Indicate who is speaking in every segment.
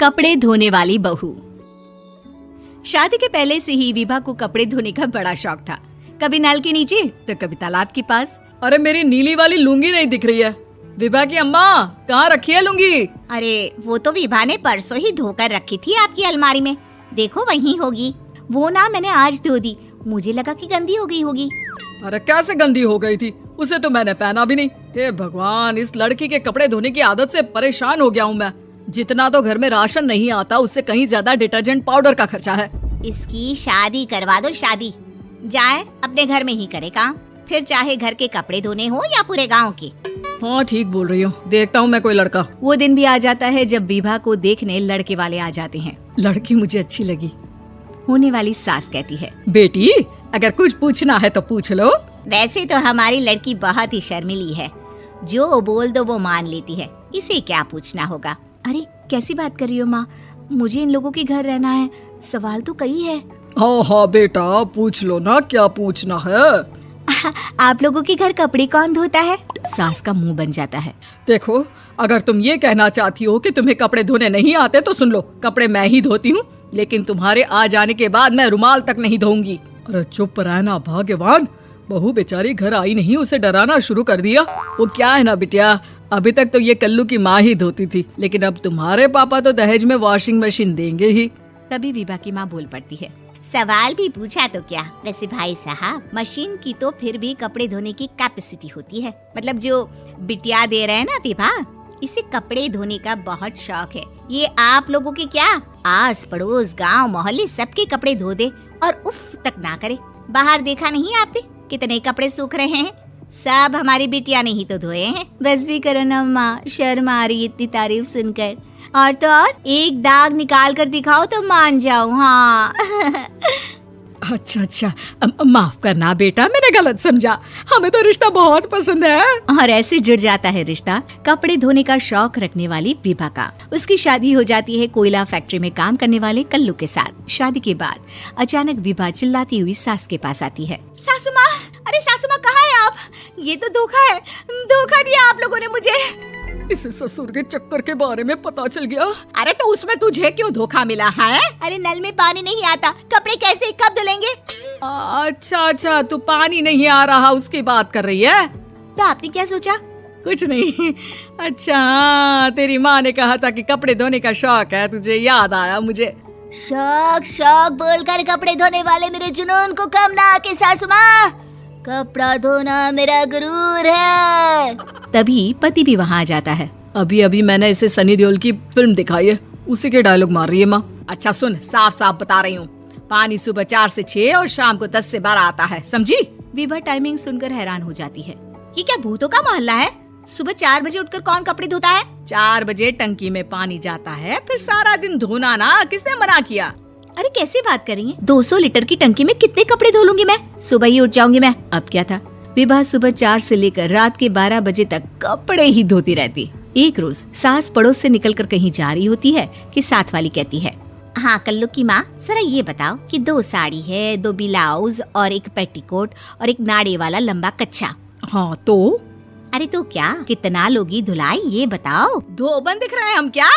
Speaker 1: कपड़े धोने वाली बहू। शादी के पहले से ही विभा को कपड़े धोने का बड़ा शौक था। कभी नल के नीचे तो कभी तालाब के पास।
Speaker 2: अरे मेरी नीली वाली लुंगी नहीं दिख रही है। विभा की अम्मा, कहाँ रखी है लुंगी?
Speaker 3: अरे वो तो विभा ने परसों ही धोकर रखी थी आपकी अलमारी में, देखो वहीं होगी। वो ना मैंने आज धो दी, मुझे लगा कि गंदी हो गई होगी।
Speaker 2: अरे कैसे गंदी हो गई थी? उसे तो मैंने पहना भी नहीं। हे भगवान, इस लड़की के कपड़े धोने की आदत से परेशान हो गया हूँ मैं। जितना तो घर में राशन नहीं आता, उससे कहीं ज्यादा डिटर्जेंट पाउडर का खर्चा है।
Speaker 3: इसकी शादी करवा दो, शादी जाए अपने घर में ही करे काम, फिर चाहे घर के कपड़े धोने हो या पूरे गांव के।
Speaker 2: हाँ ठीक बोल रही हूँ, देखता हूँ मैं कोई लड़का।
Speaker 1: वो दिन भी आ जाता है जब विभा को देखने लड़के वाले आ जाते हैं।
Speaker 2: लड़की मुझे अच्छी लगी।
Speaker 1: होने वाली सास कहती है,
Speaker 2: बेटी अगर कुछ पूछना है तो पूछ लो।
Speaker 3: वैसे तो हमारी लड़की बहुत ही शर्मीली है, जो बोल दो वो मान लेती है, इसे क्या पूछना होगा।
Speaker 1: अरे कैसी बात कर रही हो माँ, मुझे इन लोगों के घर रहना है, सवाल तो कई है।
Speaker 2: हाँ हाँ बेटा, पूछ लो ना, क्या पूछना है।
Speaker 1: आप लोगों के घर कपड़े कौन धोता है? सास का मुंह बन जाता है।
Speaker 2: देखो, अगर तुम ये कहना चाहती हो कि तुम्हें कपड़े धोने नहीं आते तो सुन लो, कपड़े मैं ही धोती हूँ, लेकिन तुम्हारे आ जाने के बाद मैं रुमाल तक नहीं धोऊंगी। अरे चुप रहना भाग्यवान, बहू बेचारी घर आई नहीं, उसे डराना शुरू कर दिया। वो क्या है ना बिटिया, अभी तक तो ये कल्लू की माँ ही धोती थी, लेकिन अब तुम्हारे पापा तो दहेज में वॉशिंग मशीन देंगे ही।
Speaker 1: तभी विभा की माँ बोल पड़ती है,
Speaker 3: सवाल भी पूछा तो क्या। वैसे भाई साहब, मशीन की तो फिर भी कपड़े धोने की कैपेसिटी होती है। मतलब जो बिटिया दे रहे हैं ना विभा, इसे कपड़े धोने का बहुत शौक है। ये आप लोगों के क्या, आस पड़ोस गांव मोहल्ले सबके कपड़े धो दे और उफ तक ना करे। बाहर देखा नहीं आपने कितने कपड़े सूख रहे हैं? सब हमारी बिटिया ने ही तो धोए हैं।
Speaker 1: बस भी करो ना माँ, शर्म आ रही इतनी तारीफ सुनकर। और तो और एक दाग निकाल कर दिखाओ तो मान जाओ। हाँ
Speaker 2: अच्छा, माफ करना बेटा, मैंने गलत समझा। हमें तो रिश्ता बहुत पसंद है।
Speaker 1: और ऐसे जुड़ जाता है रिश्ता कपड़े धोने का शौक रखने वाली विभा का। उसकी शादी हो जाती है कोयला फैक्ट्री में काम करने वाले कल्लू के साथ। शादी के बाद अचानक विभा चिल्लाती हुई सास के पास आती है।
Speaker 3: सासू माँ, अरे सासू माँ कहाँ है आप? ये तो धोखा है, धोखा दिया आप लोगों ने मुझे।
Speaker 2: इसे ससुर के चक्कर के बारे में पता चल गया।
Speaker 3: अरे तो उसमें तुझे क्यों धोखा मिला है? अरे नल में पानी नहीं आता, कपड़े कैसे कब धुलेंगे?
Speaker 2: अच्छा, तू पानी नहीं आ रहा उसकी बात कर रही है?
Speaker 3: तो आपने क्या सोचा?
Speaker 2: कुछ नहीं। अच्छा, तेरी माँ ने कहा था कि कपड़े धोने का शौक है, तुझे याद आया मुझे।
Speaker 3: शौक बोलकर कपड़े धोने वाले मेरे जुनून को कम ना आके सासू माँ, कपड़ा धोना मेरा गुरूर है।
Speaker 1: तभी पति भी वहाँ आ जाता है।
Speaker 2: अभी मैंने इसे सनी देओल की फिल्म दिखाई है, उसी के डायलॉग मार रही है माँ। अच्छा सुन, साफ बता रही हूँ, पानी सुबह 4 से 6 और शाम को 10 से 12 आता है, समझी?
Speaker 1: विभा टाइमिंग सुनकर हैरान हो जाती है।
Speaker 3: ये क्या भूतों का मोहल्ला है? सुबह 4 बजे उठकर कौन कपड़े धोता है?
Speaker 2: 4 बजे टंकी में पानी जाता है, फिर सारा दिन धोना ना, किसने मना किया?
Speaker 1: अरे कैसे बात कर रही हैं? 200 लीटर की टंकी में कितने कपड़े धो लूंगी मैं? सुबह ही उठ जाऊंगी मैं। अब क्या था, विभा सुबह 4 से लेकर रात के 12 बजे तक कपड़े ही धोती रहती। एक रोज सास पड़ोस से निकलकर कहीं जा रही होती है कि साथ वाली कहती है,
Speaker 3: हाँ कल्लू की माँ, जरा ये बताओ कि 2 साड़ी है, 2 ब्लाउज और एक पेटीकोट और एक नाड़े वाला लंबा कच्छा।
Speaker 2: हाँ तो?
Speaker 3: अरे तो क्या, कितना लोगी धुलाई ये बताओ।
Speaker 2: धोबन दिख रहे हैं हम क्या?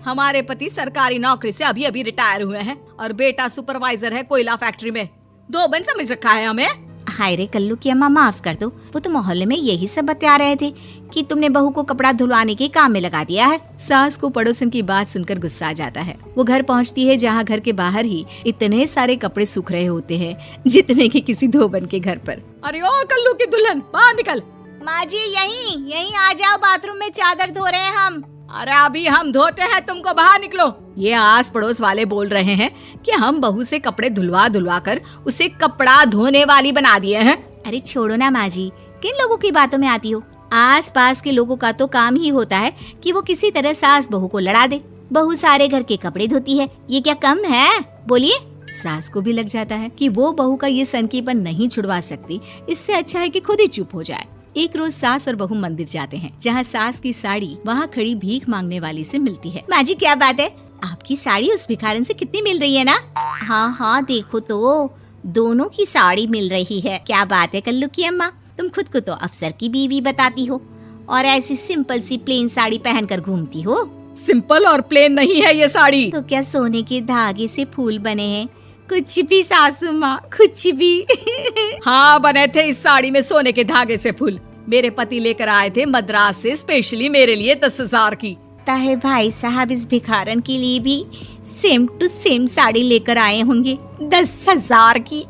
Speaker 2: हमारे पति सरकारी नौकरी से अभी रिटायर हुए हैं और बेटा सुपरवाइजर है कोयला फैक्ट्री में। धोबन समझ रखा है हमें?
Speaker 3: हाय रे कल्लू की अम्मा, माफ कर दो, वो तो मोहल्ले में यही सब बता रहे थे कि तुमने बहू को कपड़ा धुलवाने के काम में लगा दिया है।
Speaker 1: सास को पड़ोसन की बात सुनकर गुस्सा आ जाता है। वो घर पहुंचती है जहां घर के बाहर ही इतने सारे कपड़े सूख रहे होते हैं जितने कि किसी धोबन के घर पर।
Speaker 2: अरे ओ कल्लू की दुल्हन, बाहर निकल।
Speaker 3: माँ जी यहीं आ जाओ, बाथरूम में चादर धो रहे हैं हम।
Speaker 2: अरे अभी हम धोते हैं, तुमको बाहर निकलो। ये आस पड़ोस वाले बोल रहे हैं कि हम बहू से कपड़े धुलवा कर उसे कपड़ा धोने वाली बना दिए हैं।
Speaker 3: अरे छोड़ो ना माँ जी, किन लोगों की बातों में आती हो? आस पास के लोगों का तो काम ही होता है कि वो किसी तरह सास बहू को लड़ा दे। बहू सारे घर के कपड़े धोती है, ये क्या कम है? बोलिए।
Speaker 1: सास को भी लग जाता है कि वो बहू का ये सनकीपन नहीं छुड़वा सकती, इससे अच्छा है कि खुद ही चुप हो जाए। एक रोज सास और बहू मंदिर जाते हैं, जहाँ सास की साड़ी वहाँ खड़ी भीख मांगने वाली से मिलती है।
Speaker 3: माँ जी क्या बात है, आपकी साड़ी उस भिखारन से कितनी मिल रही है ना? हाँ देखो तो दोनों की साड़ी मिल रही है। क्या बात है कल्लू की अम्मा, तुम खुद को तो अफसर की बीवी बताती हो और ऐसी सिंपल सी प्लेन साड़ी पहनकर घूमती हो।
Speaker 2: सिंपल और प्लेन नहीं है ये साड़ी।
Speaker 3: तो क्या सोने के धागे से फूल बने हैं? कुछ भी सासू माँ, कुछ भी।
Speaker 2: हाँ, बने थे इस साड़ी में सोने के धागे से फूल। मेरे पति लेकर आए थे मद्रास से स्पेशली मेरे लिए 10,000 की।
Speaker 3: ताहे भाई साहब इस भिखारन के लिए भी सेम टू सेम साड़ी लेकर आए होंगे 10,000 की।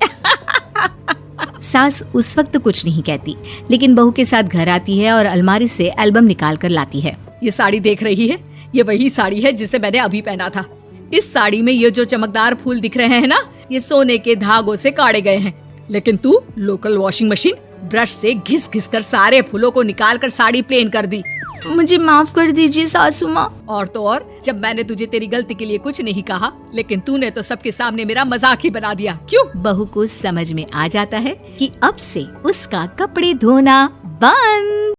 Speaker 1: सास उस वक्त कुछ नहीं कहती, लेकिन बहू के साथ घर आती है और अलमारी से एल्बम निकाल कर लाती है।
Speaker 2: ये साड़ी देख रही है, ये वही साड़ी है जिसे मैंने अभी पहना था। इस साड़ी में ये जो चमकदार फूल दिख रहे हैं ना, ये सोने के धागों से काटे गए हैं। लेकिन तू लोकल वॉशिंग मशीन ब्रश से घिस घिस कर सारे फूलों को निकाल कर साड़ी प्लेन कर दी।
Speaker 1: मुझे माफ कर दीजिए सासू माँ।
Speaker 2: और तो और, जब मैंने तुझे तेरी गलती के लिए कुछ नहीं कहा, लेकिन तूने तो सबके सामने मेरा मजाक ही बना दिया। क्यों?
Speaker 1: बहू को समझ में आ जाता है कि अब से उसका कपड़े धोना बंद।